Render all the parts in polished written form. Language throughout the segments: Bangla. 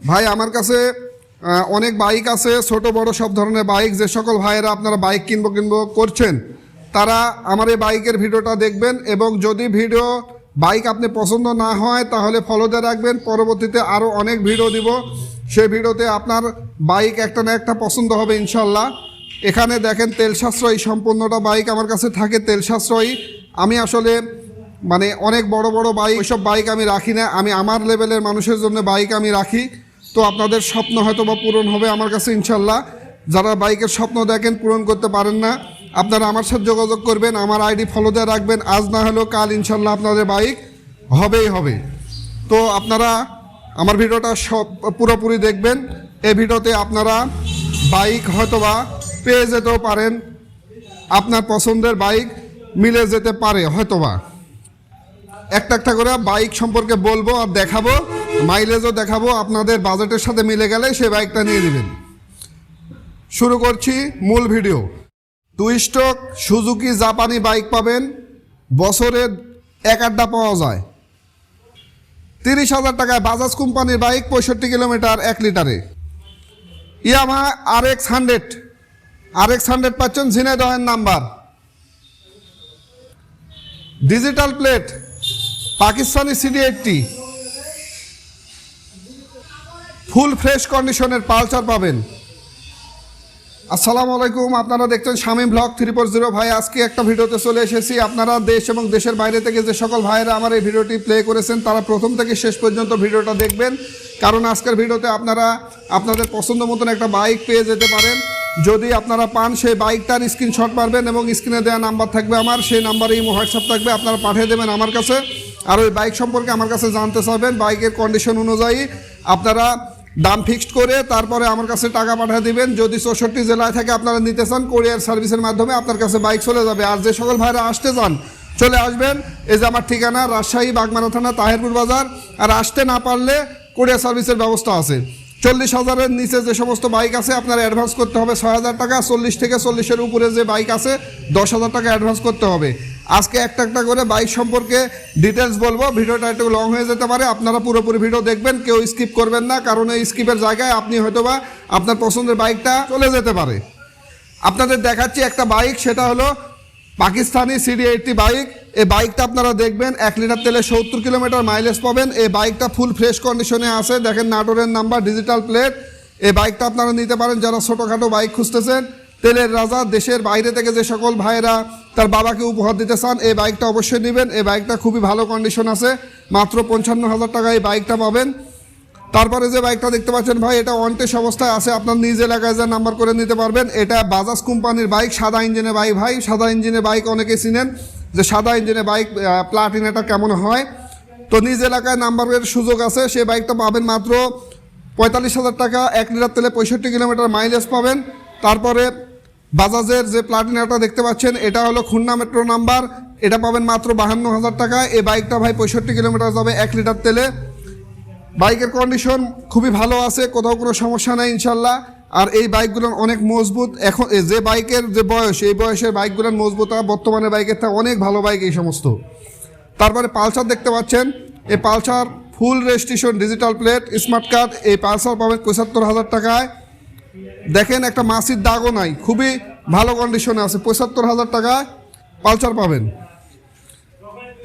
ভাই আমার কাছে অনেক বাইক আছে, ছোট বড় সব ধরনের বাইক। যে সকল ভাইয়েরা আপনারা বাইক কিনবো করছেন, তারা আমার এই বাইকের ভিডিওটা দেখবেন, এবং যদি বাইক আপনি পছন্দ না হয় তাহলে ফলো দিয়ে রাখবেন। পরবর্তীতে আরও অনেক ভিডিও দিব, সেই ভিডিওতে আপনার বাইক একটা না একটা পছন্দ হবে ইনশাল্লাহ। এখানে দেখেন তেল সাশ্রয়ী, সম্পূর্ণটা বাইক আমার কাছে থাকে তেল সাশ্রয়ী। আমি আসলে অনেক বড় বড় বাইক, ওইসব বাইক আমি রাখি না। আমি আমার লেভেলের মানুষের জন্য বাইক আমি রাখি। তো আপনাদের স্বপ্ন হয়তো বা পূরণ হবে আমার কাছে ইনশাল্লাহ। যারা বাইকের স্বপ্ন দেখেন, পূরণ করতে পারেন না, আপনারা আমার সাথে যোগাযোগ করবেন, আমার আইডি ফলো দিয়ে রাখবেন। আজ না হলেও কাল ইনশাল্লাহ আপনাদের বাইক হবেই হবে। তো আপনারা আমার ভিডিওটা পুরোপুরি দেখবেন। এই ভিডিওতে আপনারা বাইক হয়তোবা পেয়ে যেতেও পারেন, আপনার পছন্দের বাইক মিলে যেতে পারে হয়তোবা। একটা করে বাইক সম্পর্কে বলবো আর দেখাবো, মাইলেজও দেখাবো। আপনাদের বাজেটের সাথে মিলে গেলে সেই বাইকটা নিয়ে নেবেন। শুরু করছি মূল ভিডিও। 2 স্ট্রোক সুজুকি জাপানি বাইক পাবেন, বছরে 1 আড্ডা পাওয়া যায়। 30,000 টাকায় বাজাজ কোম্পানির বাইক, 65 কিলোমিটার 1 লিটারে। ইয়ামাহা RX100 পাচ্ছেন ঝিনাইদহের number, digital plate, Pakistani CD80, full fresh কন্ডিশনের পালসার পাবেন। আসসালামু আলাইকুম, আপনারা দেখছেন শামীম ব্লগ 340। ভাই আজকে একটা ভিডিওতে চলে এসেছি। আপনারা দেশ এবং দেশের বাইরে থেকে যে সকল ভাইয়েরা আমার এই ভিডিওটি প্লে করেছেন, তারা প্রথম থেকে শেষ পর্যন্ত ভিডিওটা দেখবেন, কারণ আজকের ভিডিওতে আপনারা আপনাদের পছন্দ মতন একটা বাইক পেয়ে যেতে পারেন। যদি আপনারা পান, সেই বাইকটার স্ক্রিনশট মারবেন এবং স্ক্রিনে দেওয়া নাম্বার থাকবে আমার, সেই নাম্বারে ইমো হোয়াটসঅ্যাপ থাকবে, আপনারা পাঠিয়ে দেবেন আমার কাছে। আর ওই বাইক সম্পর্কে আমার কাছে জানতে চাইবেন, বাইকের কন্ডিশন অনুযায়ী আপনারা দাম ফিক্সড করে তারপরে আমার কাছে টাকা পাঠিয়ে দিবেন। যদি 64 জেলায় থেকে আপনারা নিতে চান, কোরিয়ার সার্ভিসের মাধ্যমে আপনার কাছে বাইক চলে যাবে। আর যে সকল ভাইরা আসতে চান, চলে আসবেন। এই যে আমার ঠিকানা, রাজশাহী বাগমারা থানা, তাহেরপুর বাজার। আর আসতে না পারলে কোরিয়ার সার্ভিসের ব্যবস্থা আছে। 40,000-এর নিচে যে সমস্ত বাইক আছে, আপনার অ্যাডভান্স করতে হবে 6,000 টাকা। 40 থেকে 40-এর উপরে যে বাইক আছে, 10,000 টাকা অ্যাডভান্স করতে হবে। আজকে একটা করে বাইক সম্পর্কে ডিটেলস বলবো। ভিডিওটা একটু লং হয়ে যেতে পারে, আপনারা পুরোপুরি ভিডিও দেখবেন, কেউ স্কিপ করবেন না, কারণ এই স্কিপের জায়গায় আপনি হয়তোবা আপনার পছন্দের বাইকটা চলে যেতে পারে। আপনাদের দেখাচ্ছি একটা বাইক, সেটা হলো পাকিস্তানি CD80 বাইক। এই বাইকটা আপনারা দেখবেন, 1 লিটার তেলে 70 কিলোমিটার মাইলেজ পাবেন। এই বাইকটা ফুল ফ্রেশ কন্ডিশনে আছে, দেখেন নাটোরের নাম্বার, ডিজিটাল প্লেট। এই বাইকটা আপনারা নিতে পারেন যারা ছোটোখাটো বাইক খুঁজতেছেন। তেলের রাজা, দেশের বাইরে থেকে যে সকল ভাইয়েরা তার বাবাকে উপহার দিতে চান, এই বাইকটা অবশ্যই নেবেন। এই বাইকটা খুবই ভালো কন্ডিশন আছে, মাত্র 55,000 টাকায় এই বাইকটা পাবেন। তারপরে যে বাইকটা দেখতে পাচ্ছেন ভাই, এটা ওয়ান্টেড অবস্থায় আছে, আপনার নিজ এলাকায় যা নাম্বার করে নিতে পারবেন। এটা বাজাজ কোম্পানির বাইক, সাদা ইঞ্জিনের বাইক। ভাই সাদা ইঞ্জিনের বাইক অনেকেই চিনেন, যে সাদা ইঞ্জিনের বাইক প্লাটিনাটা কেমন হয়। তো নিজ এলাকায় নাম্বারের সুযোগ আছে, সেই বাইকটা পাবেন মাত্র 45,000 টাকা। 1 লিটার তেলে 65 কিলোমিটার মাইলেজ পাবেন। তারপরে বাজাজের যে প্লাটিনাটা দেখতে পাচ্ছেন, এটা হলো খুলনা মেট্রো নাম্বার, এটা পাবেন মাত্র 52,000 টাকা। এই বাইকটা ভাই 65 কিলোমিটার যাবে 1 লিটার তেলে। বাইকের কন্ডিশন খুবই ভালো আছে, কোথাও কোনো সমস্যা নেই ইনশাল্লাহ। আর এই বাইকগুলো অনেক মজবুত। এখন যে বাইকের যে বয়স, এই বয়সের বাইকগুলোর মজবুত বর্তমানে বাইকের থেকে অনেক ভালো বাইক এই সমস্ত। তারপরে পালসার দেখতে পাচ্ছেন, এই পালসার ফুল registration, digital plate, smart card. এই পালসার পাবেন 75,000 টাকায়। দেখেন একটা মাসির দাগও নাই, খুবই ভালো কন্ডিশনে আছে। 75,000 টাকায় পালসার পাবেন।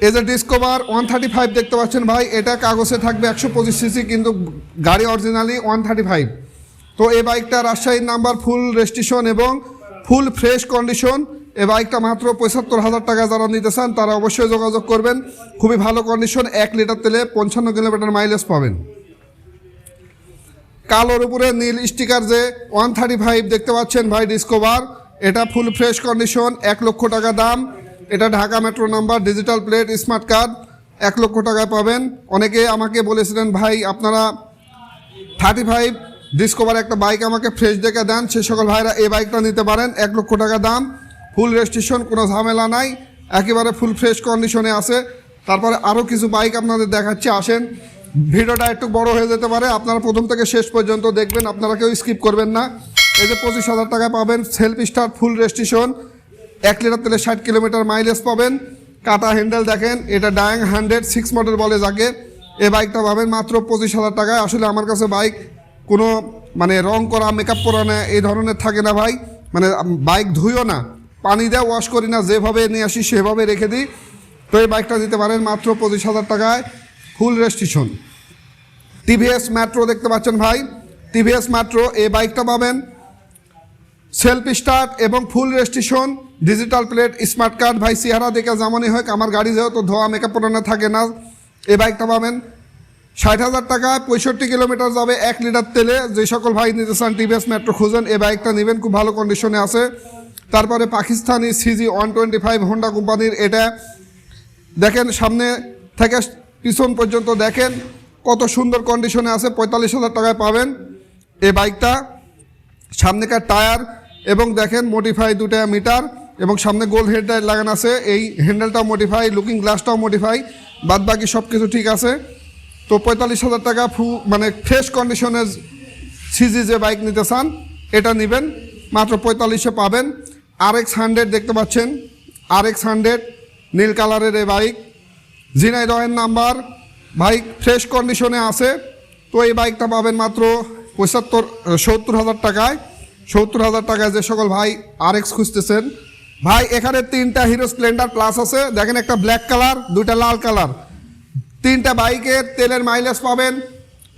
এই যে ডিসকভার 135 দেখতে পাচ্ছেন ভাই, এটা কাগজে থাকবে 125 সিসি, কিন্তু গাড়ি অরিজিনালি 135। তো এই বাইকটা রাজশাহীর নাম্বার, ফুল রেজিস্ট্রেশন এবং ফুল ফ্রেশ কন্ডিশন। এই বাইকটা মাত্র 75,000 টাকা যারা নিতে চান, তারা অবশ্যই যোগাযোগ করবেন। খুবই ভালো কন্ডিশন, 1 লিটার তেলে 55 কিলোমিটার মাইলেজ পাবেন। কালোর উপরে নীল স্টিকার যে 135 দেখতে পাচ্ছেন ভাই, ডিসকভার, এটা ফুল ফ্রেশ কন্ডিশন, 1 লক্ষ টাকা দাম। এটা Dhaka metro number, digital plate, smart card, 1 লক্ষ টাকায় পাবেন। অনেকে আমাকে বলেছিলেন ভাই আপনারা 35 ডিসকভার একটা বাইক আমাকে ফ্রেশ দেখে দেন, সে সকল ভাইরা এই বাইকটা নিতে পারেন। 1 লক্ষ টাকা দাম, ফুল রেজিস্ট্রেশন, কোনো ঝামেলা নাই, একেবারে ফুল ফ্রেশ কন্ডিশনে আছে। তারপরে আরও কিছু বাইক আপনাদের দেখাচ্ছি, আসেন। ভিডিওটা একটু বড় হয়ে যেতে পারে, আপনারা প্রথম থেকে শেষ পর্যন্ত দেখবেন, আপনারা কেউ স্কিপ করবেন না। এই যে 25,000 টাকায় পাবেন সেলফ স্টার্ট, ফুল রেজিস্ট্রেশন, 1 লিটার তেলে 60 কিলোমিটার মাইলেজ পাবেন। কাটা হ্যান্ডেল দেখেন, এটা ডায়াং 106 মডেল বলে যাকে। এই বাইকটা পাবেন মাত্র 25,000 টাকায়। আসলে আমার কাছে বাইক কোনো মানে রং করা মেকআপ করা না এই ধরনের থাকে না ভাই, মানে বাইক ধুইও না, পানি দিয়ে ওয়াশ করি না, যেভাবে নিয়ে আসি সেভাবে রেখে দিই। তো এই বাইকটা দিতে পারেন মাত্র 25,000 টাকায়, ফুল রেজিস্ট্রেশন। টিভিএস মেট্রো দেখতে পাচ্ছেন ভাই, টিভিএস মেট্রো এই বাইকটা পাবেন সেলফ স্টার্ট এবং ফুল registration, digital plate, smart card. ভাই চেহারা দেখে যেমনই হোক, আমার গাড়ি যেহেতু ধোয়া মেকআপ পরানো থাকে না, এই বাইকটা পাবেন 60,000 টাকায়, 65 কিলোমিটার যাবে 1 লিটার তেলে। যে সকল ভাই নিতে চান টিভিএস মেট্রো খুঁজেন, এই বাইকটা নেবেন, খুব ভালো কন্ডিশনে আছে। তারপরে পাকিস্তানি সিজি 125 হোন্ডা কোম্পানির, এটা দেখেন সামনে থেকে পিছন পর্যন্ত দেখেন কত সুন্দর কন্ডিশনে আছে, 45,000 টাকায় পাবেন এই বাইকটা। সামনেকার টায়ার এবং দেখেন মডিফাই 2টা মিটার এবং সামনে গোল্ড হেডলাইট লাগানো আছে, এই হ্যান্ডেলটাও মডিফাই, লুকিং গ্লাসটাও মডিফাই, বাদ বাকি সব কিছু ঠিক আছে। তো 45,000 টাকা মানে ফ্রেশ কন্ডিশনের সিজি যে বাইক নিতে চান এটা নেবেন, মাত্র 45-এ পাবেন। RX 100 দেখতে পাচ্ছেন, RX 100 নীল কালারের এই বাইক, ঝিনাইদহের নাম্বার, বাইক ফ্রেশ কন্ডিশনে আছে। তো এই বাইকটা পাবেন মাত্র 70,000 টাকায়, 70,000 টাকায় যে সকল ভাই RX খুঁজতেছেন। ভাই এখানে 3টা হিরো স্প্লেন্ডার প্লাস আছে, দেখেন একটা ব্ল্যাক কালার, 2টা লাল কালার, 3টা বাইকের তেলের মাইলেজ পাবেন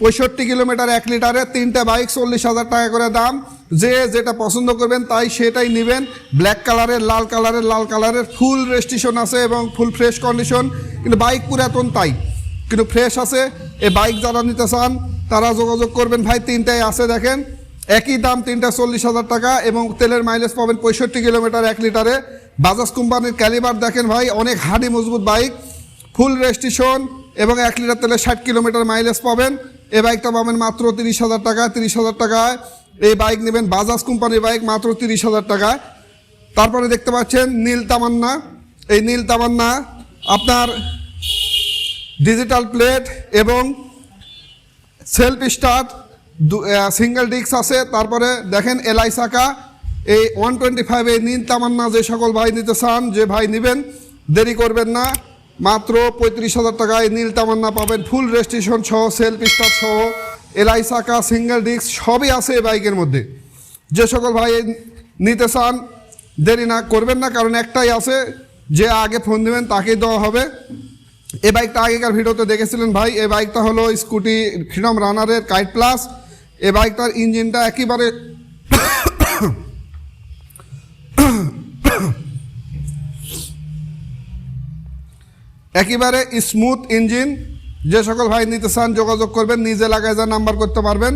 65 কিলোমিটার 1 লিটারে, 3টা বাইক 40,000 টাকা করে দাম। যে যেটা পছন্দ করবেন তাই সেটাই নেবেন। ব্ল্যাক কালারের, লাল কালারের ফুল রেজিস্ট্রেশন আছে এবং ফুল ফ্রেশ কন্ডিশন, কিন্তু বাইক পুরাতন তাই কিন্তু ফ্রেশ আছে। এই বাইক যারা নিতে চান তারা যোগাযোগ করবেন ভাই, 3টাই আছে দেখেন একই দাম, 3টা 40,000 টাকা এবং তেলের মাইলেজ পাবেন 65 কিলোমিটার 1 লিটারে। বাজাজ কোম্পানির ক্যালিবার দেখেন ভাই, অনেক হার্ডি মজবুত বাইক, ফুল রেজিস্ট্রেশন এবং 1 লিটার তেলে 60 কিলোমিটার মাইলেজ পাবেন। এই বাইকটা পাবেন মাত্র 30,000 টাকায়, 30,000 টাকায় এই বাইক নেবেন, বাজাজ কোম্পানির বাইক মাত্র 30,000 টাকায়। তারপরে দেখতে পাচ্ছেন নীল তামান্না, এই নীল তামান্না আপনার ডিজিটাল প্লেট এবং সেলফ স্টার্ট, সিঙ্গেল ডিস্ক আছে। তারপরে দেখেন এলআই চাকা, এই 125 এই নীল তামান্না যে সকল ভাই নিতে চান, যে ভাই নেবেন দেরি করবেন না, মাত্র 35,000 টাকায় নীল তামান্না পাবেন, ফুল রেজিস্ট্রেশন সহ, সেলফ স্টার্ট সহ, এলআই চাকা, সিঙ্গেল ডিস্ক সবই আছে এই বাইকের মধ্যে। যে সকল ভাই নিতে চান দেরি না করবেন না, কারণ একটাই আছে, যে আগে ফোন দেবেন তাকেই দেওয়া হবে। এই বাইকটা আগেকার ভিডিওতে দেখেছিলেন ভাই, এই বাইকটা হলো স্কুটি ফ্রিডম রানারের কাইট প্লাস। এই বাইকটার ইঞ্জিনটা একেবারে স্মুথ ইঞ্জিন। যে সকল ভাই নিতে চান যোগাযোগ করবেন, নিজে লাগায় যা নাম্বার করতে পারবেন।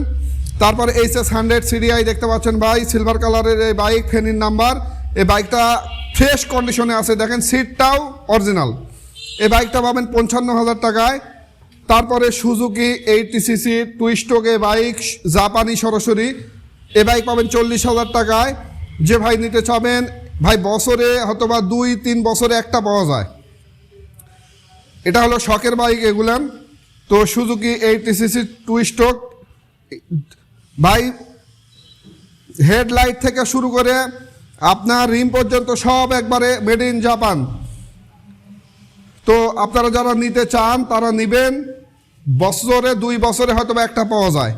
তারপরে HS 100 CDI দেখতে পাচ্ছেন ভাই, সিলভার কালারের এই বাইক, ফেনীর নাম্বার। এই বাইকটা ফ্রেশ কন্ডিশনে আছে, দেখেন সিটটাও অরিজিনাল। এই বাইকটা পাবেন 55,000 টাকায়। তারপরে সুজুকি 80cc টুইস্টোক এই বাইক, জাপানি সরাসরি, এই বাইক পাবেন 40,000 টাকায়। যে ভাই নিতে চাবেন ভাই, বছরে হয়তোবা 2-3 বছরে একটা পাওয়া যায়, এটা হলো শখের বাইক এগুলান। তো সুজুকি 80cc টুইস্টোক ভাই, হেডলাইট থেকে শুরু করে আপনার রিম পর্যন্ত সব একবারে মেড ইন জাপান। তো আপনারা যারা নিতে চান তারা নেবেন, বছরে 2 বছরে হয়তো একটা পাওয়া যায়।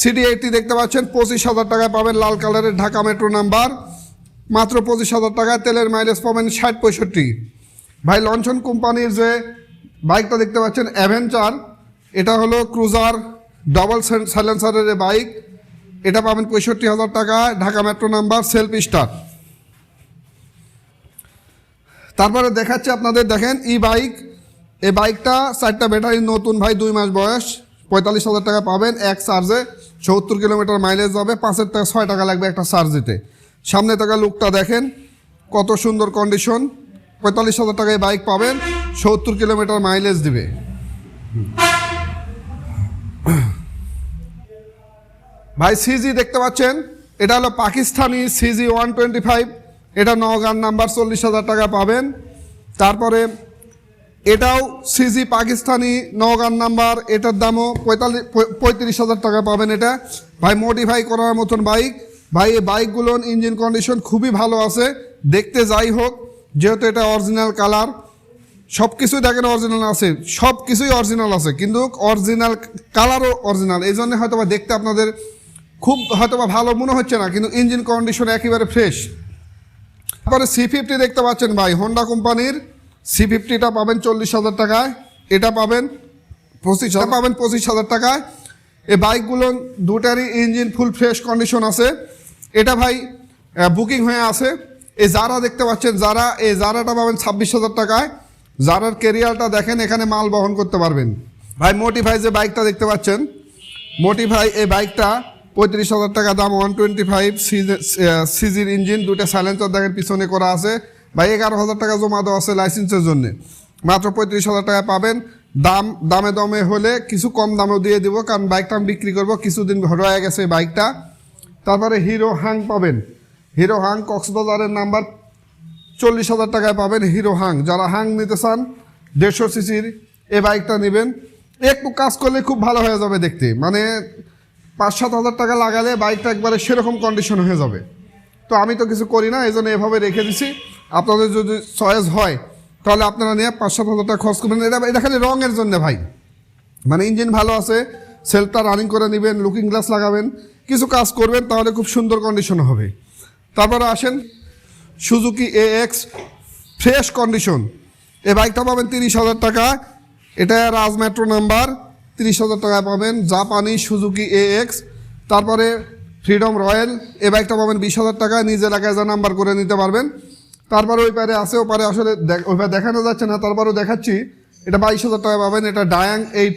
CD80 দেখতে পাচ্ছেন 25,000 টাকায় পাবেন, লাল কালারের, ঢাকা মেট্রো নাম্বার, মাত্র 25,000 টাকায়, তেলের মাইলেজ পাবেন 60-65। ভাই লঞ্চন কোম্পানির যে বাইকটা দেখতে পাচ্ছেন অ্যাভেঞ্চার, এটা হলো ক্রুজার ডাবল সাইলেন্সারের বাইক, এটা পাবেন 65,000 টাকায়, Dhaka metro number, self start. তারপরে দেখাচ্ছে আপনাদের, দেখেন বাইক, এই বাইকটা 4টা ব্যাটারি নতুন ভাই, 2 মাস বয়স, 45,000 টাকা পাবেন, এক চার্জে 70 কিলোমিটার মাইলেজ যাবে, 5 থেকে 6 টাকা লাগবে একটা চার্জ দিতে। সামনে থাকা লুকটা দেখেন কত সুন্দর কন্ডিশন, 45,000 টাকায় বাইক পাবেন, 70 কিলোমিটার মাইলেজ দিবে। ভাই সিজি দেখতে পাচ্ছেন, এটা হলো পাকিস্তানি CG 125, এটা নওগাঁর নাম্বার, 40,000 টাকা পাবেন। তারপরে এটাও CG পাকিস্তানি নওগাঁর নাম্বার, এটার দামও 35,000 টাকা পাবেন। এটা ভাই মডিফাই করার মতন বাইক ভাই, এই বাইকগুলোর ইঞ্জিন কন্ডিশন খুবই ভালো আছে, দেখতে যাই হোক, যেহেতু এটা অরিজিনাল কালার, সব কিছুই দেখেন অরিজিনাল আছে, সব কিছুই অরিজিনাল আছে, কিন্তু অরিজিনাল কালারও অরিজিনাল, এই জন্য হয়তো বা দেখতে আপনাদের খুব হয়তো বা ভালো মনে হচ্ছে না, কিন্তু ইঞ্জিন কন্ডিশন একেবারে ফ্রেশ। তারপরে C50 দেখতে পাচ্ছেন ভাই, হোন্ডা কোম্পানির C50টা পাবেন 40,000 টাকায়, এটা পাবেন 25,000 টাকায়। এই বাইকগুলো দুটারই ইঞ্জিন ফুল ফ্রেশ কন্ডিশন আছে। এটা ভাই বুকিং হয়ে আছে। এই জারা দেখতে পাচ্ছেন, এই জারাটা পাবেন 26,000 টাকায়। জারার ক্যারিয়ারটা দেখেন, এখানে মাল বহন করতে পারবেন। ভাই মোটিফাই যে বাইকটা দেখতে পাচ্ছেন, মোটিফাই এই বাইকটা 35,000 টাকা দাম, 125 সিজির ইঞ্জিন, দুটো সাইলেন্সার দেখেন পিছনে করা আছে। ভাই 11,000 টাকা জমা দেওয়া আছে লাইসেন্সের জন্য, মাত্র 35,000 টাকা পাবেন। দামে দমে হলে কিছু কম দামেও দিয়ে দিব, কারণ বাইকটা আমি বিক্রি করবো, কিছুদিন রয়ে গেছে এই বাইকটা। তারপরে হিরো হাং পাবেন, হিরো হাং কক্সবাজারের নাম্বার 40,000 টাকায় পাবেন হিরো হাং। যারা হাং নিতে চান 150 সিসির এই বাইকটা নেবেন, একটু কাজ করলে খুব ভালো হয়ে যাবে দেখতে, মানে 5-7 হাজার টাকা লাগালে বাইকটা একবারে সেরকম কন্ডিশন হয়ে যাবে। তো আমি তো কিছু করি না, এই জন্য এভাবে রেখে দিছি। আপনাদের যদি চয়েস হয় তাহলে আপনারা নিয়ে 5-7 হাজার টাকা খরচ করবেন। এটা খালি রঙের জন্য ভাই, মানে ইঞ্জিন ভালো আছে, সেলফটা রানিং করে নেবেন, লুকিং গ্লাস লাগাবেন, কিছু কাজ করবেন, তাহলে খুব সুন্দর কন্ডিশন হবে। তারপরে আসেন সুজুকি AX ফ্রেশ কন্ডিশন, এই বাইকটা পাবেন 30,000 টাকা। এটা রাজ মেট্রো নাম্বার, 30,000 টাকায় পাবেন জাপানি সুজুকি AX। তারপরে ফ্রিডম রয়্যাল, এই বাইকটা পাবেন 20,000 টাকা, নিজ এলাকায় যা নাম্বার করে নিতে পারবেন। তারপরে ওই পারে আছে, ওপারে আসলে ওই পারে দেখানো যাচ্ছে না, তারপরেও দেখাচ্ছি, এটা 22,000 টাকা পাবেন। এটা ডায়াং 8